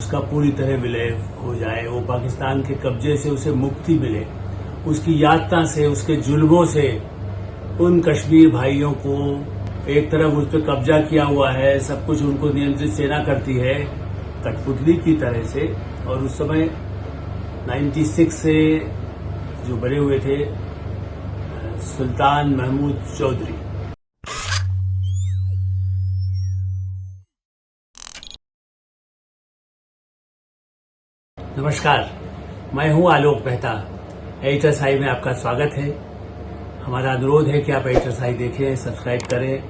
उसका पूरी तरह विलय हो जाए, वो पाकिस्तान के कब्जे से उसे मुक्ति मिले, उसकी यातना से, उसके जुल्मों से। उन कश्मीर भाइयों को एक तरफ उस पर कब्जा किया हुआ है, सब कुछ उनको नियंत्रित सेना करती है कठपुतली की तरह से। और उस समय 96 से जो बने हुए थे सुल्तान महमूद चौधरी। नमस्कार, मैं हूं आलोक मेहता। HSI में आपका स्वागत है। हमारा अनुरोध है कि आप HSI देखें, सब्सक्राइब करें,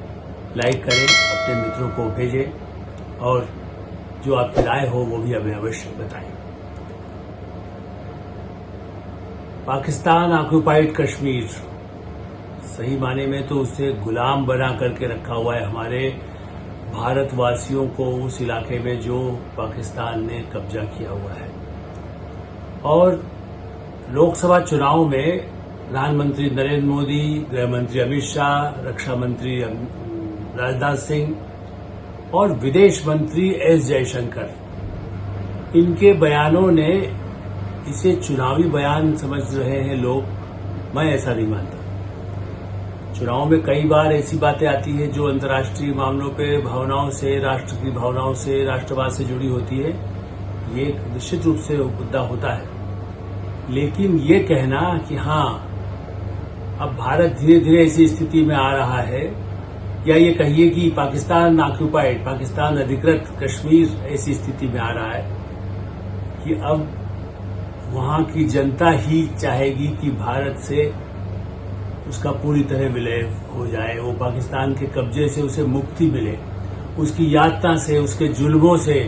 लाइक करें, अपने मित्रों को भेजें और जो आपकी राय हो वो भी हमें अवश्य बताएं। पाकिस्तान ऑक्युपाइड कश्मीर, सही माने में तो उसे गुलाम बना करके रखा हुआ है हमारे भारतवासियों को, उस इलाके में जो पाकिस्तान ने कब्जा किया हुआ है। और लोकसभा चुनाव में प्रधानमंत्री नरेंद्र मोदी, गृह मंत्री अमित शाह, रक्षा मंत्री राजनाथ सिंह और विदेश मंत्री एस जयशंकर, इनके बयानों ने इसे चुनावी बयान समझ रहे हैं लोग। मैं ऐसा नहीं मानता। चुनाव में कई बार ऐसी बातें आती है जो अंतर्राष्ट्रीय मामलों पे भावनाओं से, राष्ट्र की भावनाओं से, राष्ट्रवाद से जुड़ी होती है। ये निश्चित रूप से मुद्दा होता है, लेकिन ये कहना कि हाँ अब भारत धीरे धीरे ऐसी स्थिति में आ रहा है, या ये कहिए कि पाकिस्तान ऑक्युपाइड, पाकिस्तान अधिकृत कश्मीर ऐसी स्थिति में आ रहा है कि अब वहां की जनता ही चाहेगी कि भारत से उसका पूरी तरह विलय हो जाए, वो पाकिस्तान के कब्जे से उसे मुक्ति मिले, उसकी यातना से, उसके जुल्मों से।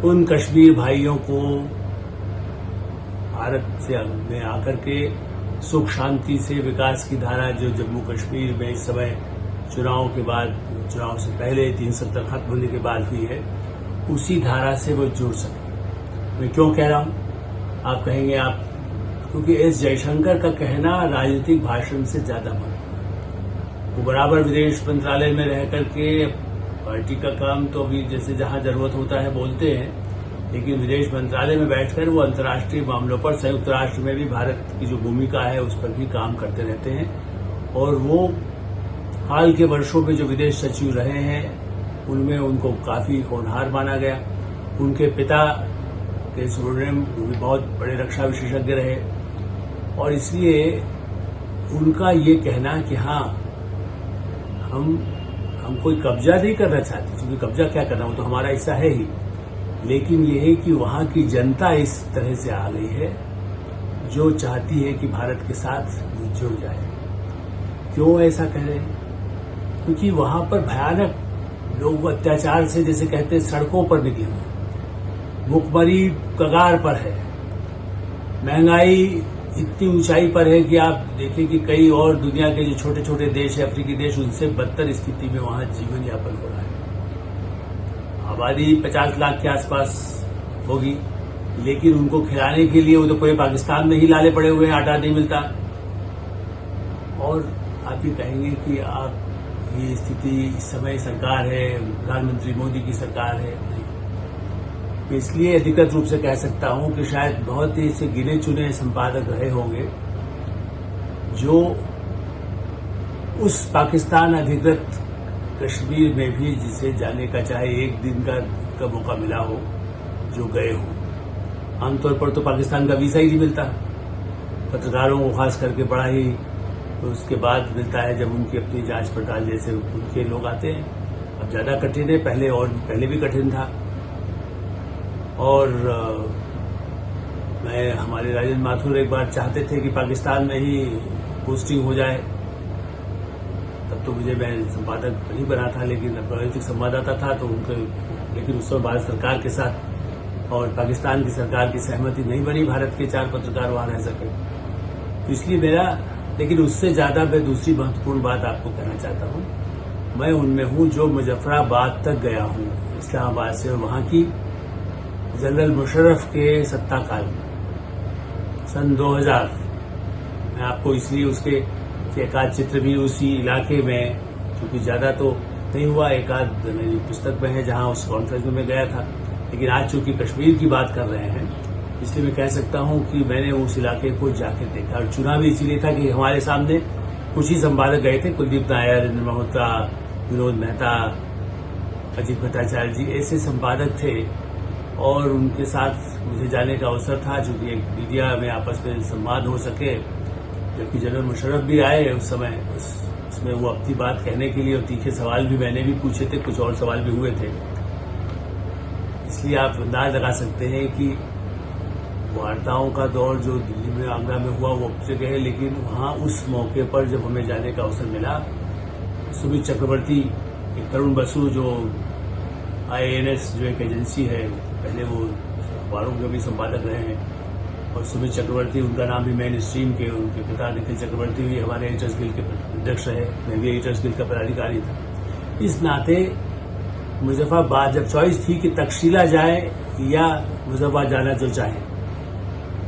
उन कश्मीर भाइयों को भारत से में आकर के सुख शांति से विकास की धारा जो जम्मू कश्मीर में इस समय चुनाव के बाद, चुनाव से पहले 370 खत्म होने के बाद हुई है, उसी धारा से वो जुड़ सके। मैं क्यों कह रहा हूं? आप कहेंगे क्योंकि एस जयशंकर का कहना राजनीतिक भाषण से ज्यादा महत्वपूर्ण। वो बराबर विदेश मंत्रालय में रह करके पार्टी का काम तो अभी जैसे जहां जरूरत होता है बोलते हैं, लेकिन विदेश मंत्रालय में बैठकर वो अंतर्राष्ट्रीय मामलों पर, संयुक्त राष्ट्र में भी भारत की जो भूमिका है उस पर भी काम करते रहते हैं। और वो हाल के वर्षों में जो विदेश सचिव रहे हैं उनमें उनको काफी होनहार माना गया। उनके पिता के सुब्रमण्यम भी बहुत बड़े रक्षा विशेषज्ञ रहे, और इसलिए उनका ये कहना कि हाँ हम कोई कब्जा नहीं करना चाहते, क्योंकि कब्जा क्या करना, वो तो हमारा हिस्सा है ही, लेकिन ये है कि वहां की जनता इस तरह से आ गई है जो चाहती है कि भारत के साथ जुड़ जाए। क्यों ऐसा कह रहे हैं? क्योंकि वहां पर भयानक लोग अत्याचार से, जैसे कहते हैं, सड़कों पर निकले हुए, भुखमरी कगार पर है, महंगाई इतनी ऊंचाई पर है कि आप देखें कि कई और दुनिया के जो छोटे छोटे देश है, अफ्रीकी देश, उनसे बदतर स्थिति में वहां जीवन यापन हो रहा है। आबादी 50 लाख के आसपास होगी, लेकिन उनको खिलाने के लिए वो तो पूरे पाकिस्तान में ही लाले पड़े हुए हैं, आटा नहीं मिलता। और आप ये कहेंगे कि आप ये स्थिति इस समय सरकार है, प्रधानमंत्री मोदी की सरकार है, नहीं। तो इसलिए अधिकृत रूप से कह सकता हूं कि शायद बहुत ही से गिने चुने संपादक रहे होंगे जो उस पाकिस्तान अधिकृत कश्मीर में भी जिसे जाने का चाहे एक दिन का मौका मिला हो, जो गए हों। आमतौर पर तो पाकिस्तान का वीजा ही नहीं मिलता पत्रकारों को, खास करके बड़ा ही तो उसके बाद मिलता है जब उनकी अपनी जांच पड़ताल जैसे उनके लोग आते हैं। अब ज्यादा कठिन है, पहले भी कठिन था। और हमारे राजेंद्र माथुर एक बार चाहते थे कि पाकिस्तान में ही पोस्टिंग हो जाए, तब तो मैं संपादक नहीं बना था, लेकिन राजनीतिक संवाददाता था, तो लेकिन उस समय भारत सरकार के साथ और पाकिस्तान की सरकार की सहमति नहीं बनी, भारत के 4 पत्रकार वहां रह सके। तो इसलिए लेकिन उससे ज्यादा मैं दूसरी महत्वपूर्ण बात आपको कहना चाहता हूं। मैं उनमें हूं जो मुजफ्फराबाद तक गया हूं, इस्लामाबाद से, और वहां की जनरल मुशर्रफ के सत्ता काल में सन 2000, मैं आपको इसलिए उसके एकाध चित्र भी उसी इलाके में, क्योंकि ज्यादा तो नहीं हुआ, एकाध मेरी पुस्तक में है जहां उस कॉन्फ्रेंस में मैं गया था, लेकिन आज चूंकि कश्मीर की बात कर रहे हैं, इसलिए मैं कह सकता हूं कि मैंने उस इलाके को जाके देखा। और चुना भी इसीलिए था कि हमारे सामने कुछ ही संपादक गए थे, कुलदीप नायर, इंद्र मल्होत्रा, विनोद मेहता, अजीत भट्टाचार्य जी, ऐसे संपादक थे और उनके साथ मुझे जाने का अवसर था, चूंकि एक मीडिया में आपस में संवाद हो सके। जबकि जनरल मुशर्रफ भी आए उस समय, उसमें वो अपनी बात कहने के लिए, और तीखे सवाल भी मैंने भी पूछे थे, कुछ और सवाल भी हुए थे। इसलिए आप अंदाज लगा सकते हैं कि वार्ताओं का दौर जो दिल्ली में, आगरा में हुआ, वो अब जगह है। लेकिन वहां उस मौके पर जब हमें जाने का अवसर मिला, सुमित चक्रवर्ती, एक तरुण बसु जो IANS जो एक एजेंसी है, पहले वो अखबारों के भी संपादक रहे हैं, और सुमित चक्रवर्ती, उनका नाम भी मेन स्ट्रीम के, उनके पिता निखिल चक्रवर्ती भी हमारे एडिटर्स गिल्ड के अध्यक्ष रहे, मैं भी एडिटर्स गिल्ड का पदाधिकारी था। इस नाते मुजफ्फराबाद जब चॉइस थी कि तक्षशिला जाए या मुजफ्फराबाद जाना जो चाहे,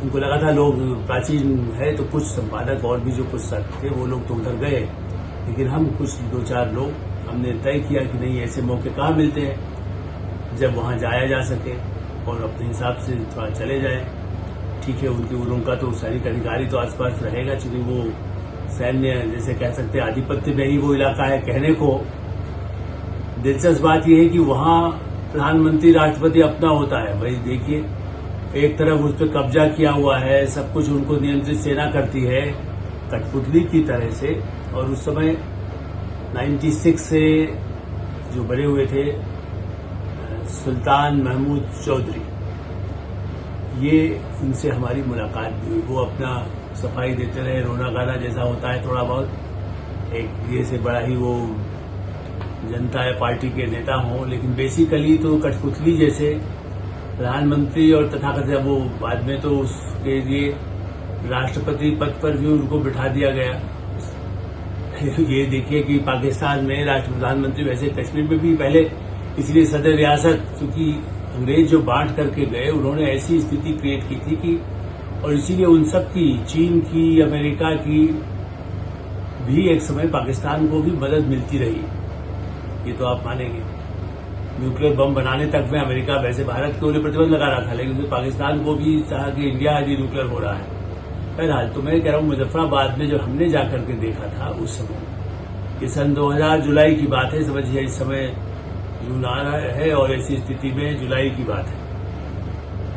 उनको लगा था लोग प्राचीन है तो कुछ संपादक और भी जो कुछ थे वो लोग तो उधर गए, लेकिन हम कुछ 2-4 लोग हमने तय किया कि नहीं, ऐसे मौके कहाँ मिलते हैं जब वहां जाया जा सके और अपने हिसाब से थोड़ा चले जाए। ठीक है, उनका तो सैनिक अधिकारी तो आसपास रहेगा, चूंकि वो सैन्य, जैसे कह सकते हैं, आधिपत्य में ही वो इलाका है। कहने को दिलचस्प बात यह है कि वहां प्रधानमंत्री, राष्ट्रपति अपना होता है। भाई देखिए, एक तरफ उस पर कब्जा किया हुआ है, सब कुछ उनको नियंत्रित सेना करती है कठपुतली की तरह से। और उस समय 96 से जो बने हुए थे सुल्तान महमूद चौधरी, ये उनसे हमारी मुलाकात भी हुई। वो अपना सफाई देते रहे, रोना गाना जैसा होता है थोड़ा बहुत, एक ये से बड़ा ही वो जनता है, पार्टी के नेता हों, लेकिन बेसिकली तो कठपुतली जैसे प्रधानमंत्री और तथाकथित, वो बाद में तो उसके लिए राष्ट्रपति पद पर भी उनको बिठा दिया गया। ये देखिए कि पाकिस्तान में प्रधानमंत्री, वैसे कश्मीर में भी पहले इसलिए सदर रियासत, क्योंकि अंग्रेज जो बांट करके गए, उन्होंने ऐसी स्थिति क्रिएट की थी कि, और इसीलिए उन सब की, चीन की, अमेरिका की भी एक समय पाकिस्तान को भी मदद मिलती रही। ये तो आप मानेंगे, न्यूक्लियर बम बनाने तक में अमेरिका वैसे भारत के ऊपर प्रतिबंध लगा रहा था, लेकिन फिर पाकिस्तान को भी चाहा कि इंडिया आज न्यूक्लियर हो रहा है। बहरहाल, तो मैं कह रहा हूं, मुजफ्फराबाद में जो हमने जाकर के देखा था उस समय, ये सन 2000 जुलाई की बात है, समझिए इस समय जून आ रहा है और ऐसी स्थिति में जुलाई की बात है।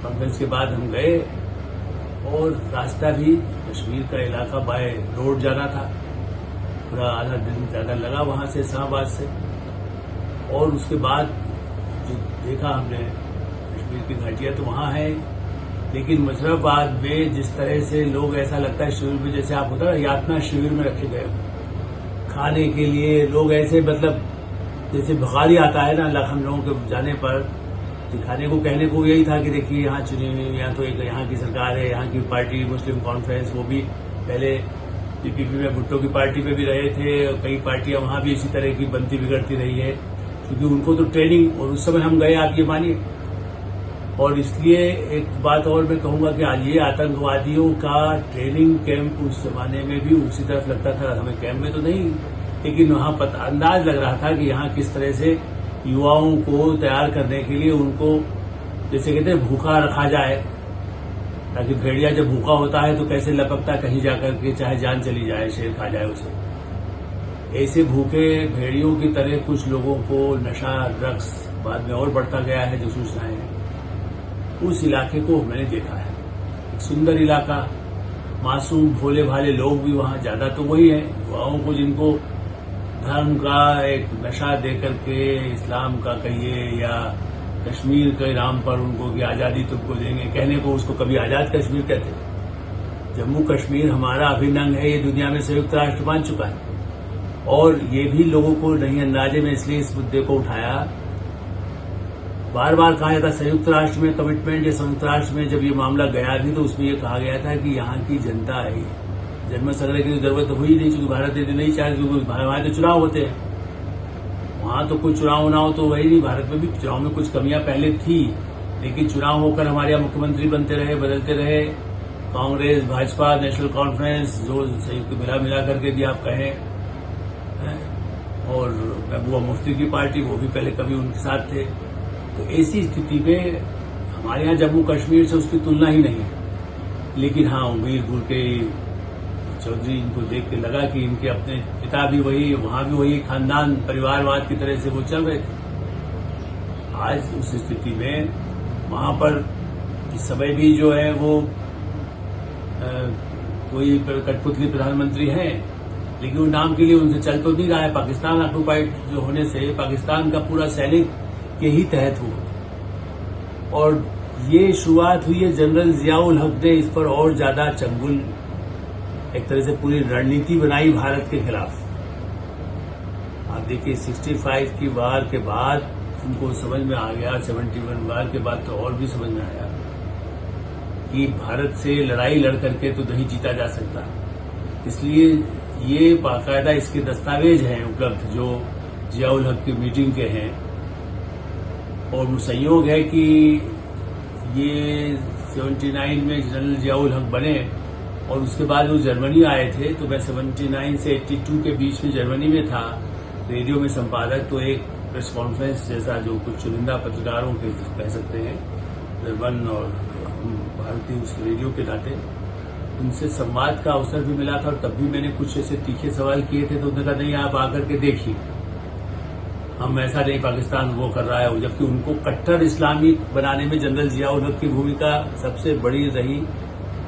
कॉन्फ्रेंस के बाद हम गए और रास्ता भी कश्मीर का इलाका बाय रोड जाना था, पूरा आधा दिन ज्यादा लगा वहां से, इस्लामाबाद से। और उसके बाद जो देखा हमने कश्मीर की घाटियां तो वहां है, लेकिन मुजफ्फराबाद में जिस तरह से लोग, ऐसा लगता है शिविर में, जैसे आप होता है यातना शिविर में रखे गए खाने के लिए। लोग ऐसे, मतलब जैसे भगारी आता है ना हम लोगों के जाने पर, दिखाने को, कहने को यही था कि देखिए यहाँ चुनी हुई, यहाँ तो एक यहाँ की सरकार है, यहाँ की पार्टी मुस्लिम कॉन्फ्रेंस, वो भी पहले PPP में भुट्टो की पार्टी में भी रहे थे, कई पार्टियां वहां भी इसी तरह की बनती बिगड़ती रही है, क्योंकि उनको तो ट्रेनिंग, और उस समय हम गए, आप ये मानिए। और इसलिए एक बात और मैं कहूंगा कि आज ये आतंकवादियों का ट्रेनिंग कैंप उस जमाने में भी उसी तरफ लगता था, हमें कैंप में तो नहीं, लेकिन वहां अंदाज लग रहा था कि यहाँ किस तरह से युवाओं को तैयार करने के लिए उनको, जैसे कहते हैं, भूखा रखा जाए, ताकि भेड़िया जब भूखा होता है तो कैसे लपकता, कहीं जाकर के चाहे जान चली जाए, शेर खा जाए उसे। ऐसे भूखे भेड़ियों की तरह कुछ लोगों को नशा, ड्रग्स बाद में और बढ़ता गया है, जो सूचनाएं हैं। उस इलाके को मैंने देखा है, एक सुंदर इलाका, मासूम भोले भाले लोग भी वहां, ज्यादा तो वही है, युवाओं को जिनको धर्म का एक नशा दे करके, इस्लाम का कहिए या कश्मीर के नाम पर उनको कि आजादी तुमको देंगे, कहने को उसको कभी आजाद कश्मीर कहते। जम्मू कश्मीर हमारा अभिन्न अंग है, ये दुनिया में संयुक्त राष्ट्र मान चुका है। और ये भी लोगों को नहीं अंदाजे में इसलिए इस मुद्दे को उठाया, बार बार कहा जाता संयुक्त राष्ट्र में कमिटमेंट, या संयुक्त राष्ट्र में जब ये मामला गया भी तो उसमें ये कहा गया था कि यहाँ की जनता है, जन्म संग्रह की जरूरत हुई नहीं, क्योंकि भारत ने नहीं चाहे, क्योंकि वहां तो चुनाव होते हैं, वहां तो कोई चुनाव उनाव तो वही नहीं। भारत में भी चुनाव में कुछ कमियां पहले थी, लेकिन चुनाव होकर हमारे यहाँ मुख्यमंत्री बनते रहे, बदलते रहे, कांग्रेस, भाजपा, नेशनल कॉन्फ्रेंस, जो संयुक्त मिला करके भी आप कहें, और महबूबा मुफ्ती की पार्टी, वो भी पहले कभी उनके साथ थे। तो ऐसी स्थिति में हमारे यहाँ जम्मू कश्मीर से उसकी तुलना ही नहीं है। लेकिन हाँ, वीरपुर के चौधरी, इनको देख के लगा कि इनके अपने पिता भी वही, वहां भी वही खानदान परिवारवाद की तरह से वो चल रहे थे। आज उस स्थिति में वहां पर इस समय भी जो है वो कोई कठपुतली प्रधानमंत्री हैं, लेकिन वो नाम के लिए उनसे चल तो नहीं रहा है। पाकिस्तान ऑक्युपाइड जो होने से पाकिस्तान का पूरा सैनिक के ही तहत हुआ, और ये शुरुआत हुई है जनरल जियाउल हक ने इस पर और ज्यादा चंगुल, एक तरह से पूरी रणनीति बनाई भारत के खिलाफ। आप देखिए 65 की वार के बाद उनको समझ में आ गया, 71 वार के बाद तो और भी समझ में आया कि भारत से लड़ाई लड़ करके तो नहीं जीता जा सकता। इसलिए ये बाकायदा इसके दस्तावेज हैं उपलब्ध जो जियाउल हक की मीटिंग के हैं, और संयोग है कि ये 79 में जनरल जियाउल हक बने और उसके बाद वो जर्मनी आए थे। तो मैं 79 से 82 के बीच में जर्मनी में था, रेडियो में संपादक। तो एक प्रेस कॉन्फ्रेंस जैसा जो कुछ चुनिंदा पत्रकारों के कह सकते हैं, जर्मन और भारतीय उस रेडियो के नाते उनसे संवाद का अवसर भी मिला था। और तब भी मैंने कुछ ऐसे तीखे सवाल किए थे, तो उन्होंने कहा नहीं, आप आकर के देखिए, हम ऐसा नहीं पाकिस्तान वो कर रहा है। जबकि उनको कट्टर इस्लामी बनाने में जनरल जियाउल हक की भूमिका सबसे बड़ी रही।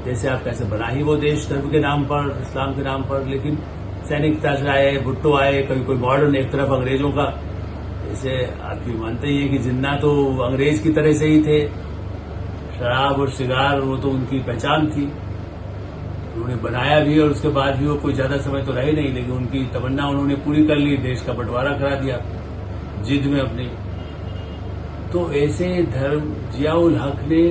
जैसे आप कैसे बना ही वो देश धर्म के नाम पर, इस्लाम के नाम पर, लेकिन सैनिक ताज आए, भुट्टो आए, कभी कोई मॉडर्न, एक तरफ अंग्रेजों का, जैसे आप भी मानते ही हैं कि जिन्ना तो अंग्रेज की तरह से ही थे, शराब और सिगार वो तो उनकी पहचान थी, उन्होंने बनाया भी और उसके बाद भी वो कोई ज्यादा समय तो रहे नहीं, लेकिन उनकी तमन्ना उन्होंने पूरी कर ली, देश का बंटवारा करा दिया जिद में अपनी। तो ऐसे धर्म जियाउल हक ने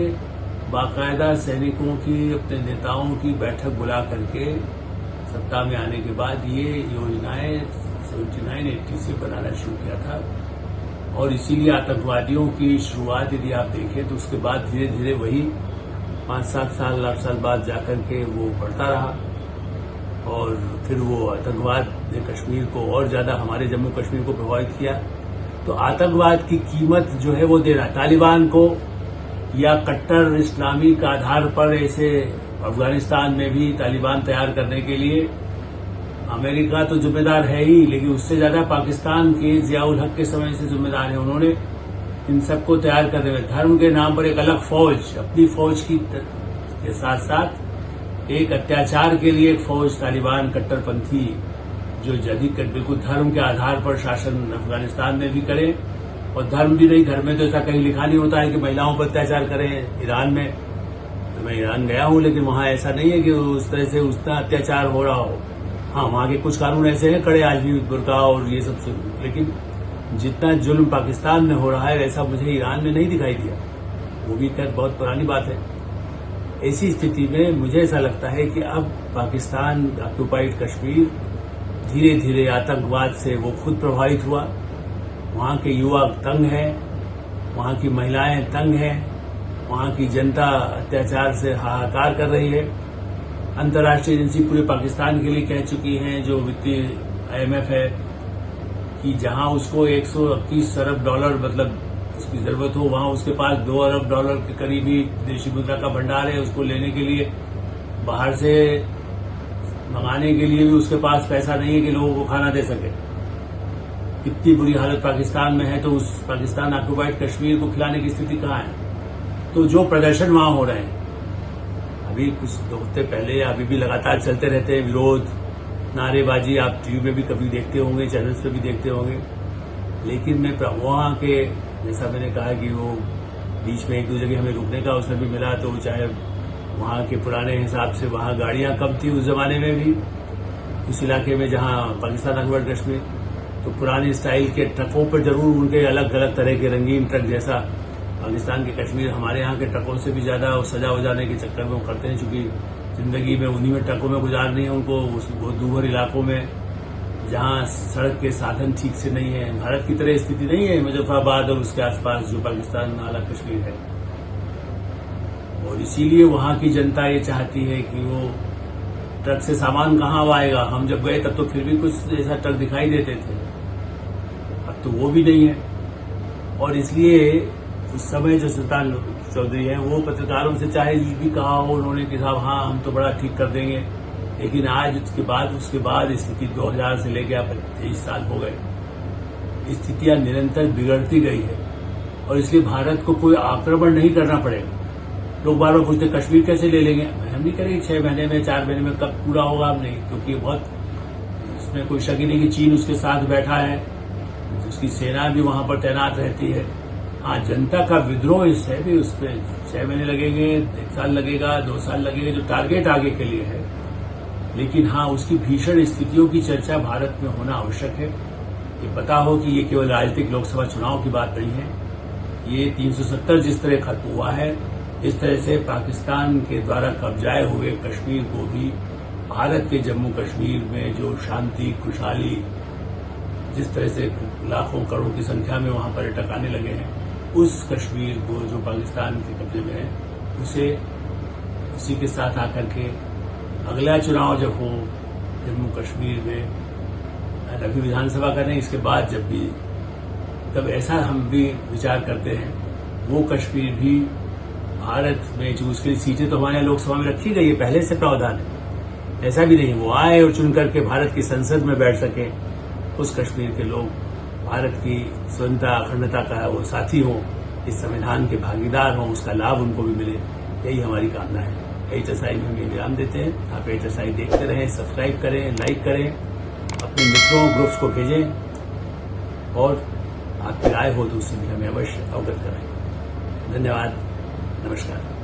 बाकायदा सैनिकों की, अपने नेताओं की बैठक बुला करके सत्ता में आने के बाद ये योजनाएं 79-80 से बनाना शुरू किया था। और इसीलिए आतंकवादियों की शुरुआत यदि आप देखें तो उसके बाद धीरे धीरे वही 5-7 साल 8 साल बाद जाकर के वो बढ़ता रहा, और फिर वो आतंकवाद ने कश्मीर को और ज्यादा, हमारे जम्मू कश्मीर को प्रभावित किया। तो आतंकवाद की कीमत जो है वो देना तालिबान को, या कट्टर इस्लामी का आधार पर ऐसे अफगानिस्तान में भी तालिबान तैयार करने के लिए अमेरिका तो जिम्मेदार है ही, लेकिन उससे ज्यादा पाकिस्तान के जियाउल हक के समय से जिम्मेदार है। उन्होंने इन सबको तैयार करने में धर्म के नाम पर एक अलग फौज, अपनी फौज के साथ साथ एक अत्याचार के लिए एक फौज तालिबान कट्टरपंथी, जो जदीद बिल्कुल धर्म के आधार पर शासन अफगानिस्तान में भी करे, और धर्म भी नहीं, धर्म में तो ऐसा कहीं लिखा नहीं होता है कि महिलाओं पर अत्याचार करें। ईरान में, तो मैं ईरान गया हूं, लेकिन वहां ऐसा नहीं है कि उस तरह से उतना अत्याचार हो रहा हो। हाँ, वहां के कुछ कानून ऐसे हैं कड़े आज भी, बुर्का और ये सब, लेकिन जितना जुल्म पाकिस्तान में हो रहा है वैसा मुझे ईरान में नहीं दिखाई दिया। वो भी खैर बहुत पुरानी बात है। ऐसी स्थिति में मुझे ऐसा लगता है कि अब पाकिस्तान ऑक्युपाइड कश्मीर धीरे धीरे आतंकवाद से वो खुद प्रभावित हुआ। वहां के युवा तंग हैं, वहां की महिलाएं तंग हैं, वहां की जनता अत्याचार से हाहाकार कर रही है। अंतर्राष्ट्रीय एजेंसी पूरे पाकिस्तान के लिए कह चुकी हैं, जो वित्तीय IMF है, कि जहां उसको 121 अरब डॉलर मतलब उसकी जरूरत हो, वहां उसके पास 2 अरब डॉलर के करीब ही देशी मुद्रा का भंडार है। उसको लेने के लिए, बाहर से मंगाने के लिए भी उसके पास पैसा नहीं है कि लोगों को खाना दे सके। इतनी बुरी हालत पाकिस्तान में है, तो उस पाकिस्तान ऑक्युपाइड कश्मीर को खिलाने की स्थिति कहाँ है? तो जो प्रदर्शन वहां हो रहे हैं, अभी कुछ हफ्ते पहले, अभी भी लगातार चलते रहते हैं विरोध, नारेबाजी, आप टीवी में भी कभी देखते होंगे, चैनल्स पे भी देखते होंगे। लेकिन मैं वहां के, जैसा मैंने कहा कि वो बीच में एक दो जगह हमें रुकने का अवसर भी मिला, तो चाहे वहां के पुराने हिसाब से वहां गाड़ियां कम थी उस जमाने में भी, उस इलाके में जहां पाकिस्तान ऑक्युपाइड कश्मीर, तो पुराने स्टाइल के ट्रकों पर जरूर उनके अलग अलग तरह के रंगीन ट्रक, जैसा पाकिस्तान के कश्मीर हमारे यहाँ के ट्रकों से भी ज्यादा सजा हो जाने के चक्कर में वो करते हैं, चूंकि जिंदगी में उन्हीं में ट्रकों में गुजारनी है उनको, वो दूर इलाकों में जहां सड़क के साधन ठीक से नहीं है। भारत की तरह स्थिति नहीं है मुजफ्फराबाद और उसके आसपास जो पाकिस्तान आला कश्मीर है, और इसीलिए वहां की जनता ये चाहती है कि वो ट्रक से सामान कहाँ आएगा। हम जब गए तब तो फिर भी कुछ ऐसा ट्रक दिखाई देते थे, अब तो वो भी नहीं है। और इसलिए उस समय जो सुल्तान चौधरी हैं वो पत्रकारों से चाहे भी कहा हो उन्होंने कि साहब हाँ हम तो बड़ा ठीक कर देंगे, लेकिन आज उसके बाद स्थिति 2000 से लेकर अब 23 साल हो गए, स्थितियां निरंतर बिगड़ती गई है और इसलिए भारत को कोई आक्रमण नहीं करना पड़ेगा। लोग बार बार पूछते कश्मीर कैसे ले लेंगे, हम नहीं करेंगे 6 महीने में 4 महीने में, कब पूरा होगा हम नहीं, क्योंकि बहुत इसमें कोई शक ही नहीं कि चीन उसके साथ बैठा है, उसकी सेना भी वहां पर तैनात रहती है। हाँ, जनता का विद्रोह इससे भी उसमें 6 महीने लगेंगे, 1 साल लगेगा, 2 साल लगेगा, जो टारगेट आगे के लिए है। लेकिन हाँ, उसकी भीषण स्थितियों की चर्चा भारत में होना आवश्यक है। ये पता हो कि ये केवल राजनीतिक लोकसभा चुनाव की बात नहीं है, ये 370 जिस तरह खत्म हुआ है, इस तरह से पाकिस्तान के द्वारा कब्जाए हुए कश्मीर को भी भारत के जम्मू कश्मीर में जो शांति खुशहाली, जिस तरह से लाखों करोड़ की संख्या में वहां पर्यटक आने लगे हैं, उस कश्मीर को जो पाकिस्तान के कब्जे में है, उसे उसी के साथ आकर के अगला चुनाव जब हो जम्मू कश्मीर में, अभी विधानसभा का नहीं, इसके बाद जब भी, तब ऐसा हम भी विचार करते हैं वो कश्मीर भी भारत में, जो उसके लिए सीटें तो हमारे यहाँ लोकसभा में रखी गई है, पहले से प्रावधान है, ऐसा भी नहीं वो आए और चुन करके भारत की संसद में बैठ सके, उस कश्मीर के लोग भारत की स्वतंत्रता अखंडता का वो साथी हों, इस संविधान के भागीदार हों, उसका लाभ उनको भी मिले, यही हमारी कामना है। HSI में हम ये विराम देते हैं। आप HSI देखते रहें, सब्सक्राइब करें, लाइक करें, अपने मित्रों ग्रुप्स को भेजें और आपकी राय हो तो उससे भी हमें अवश्य अवगत कराएं। धन्यवाद, नमस्कार।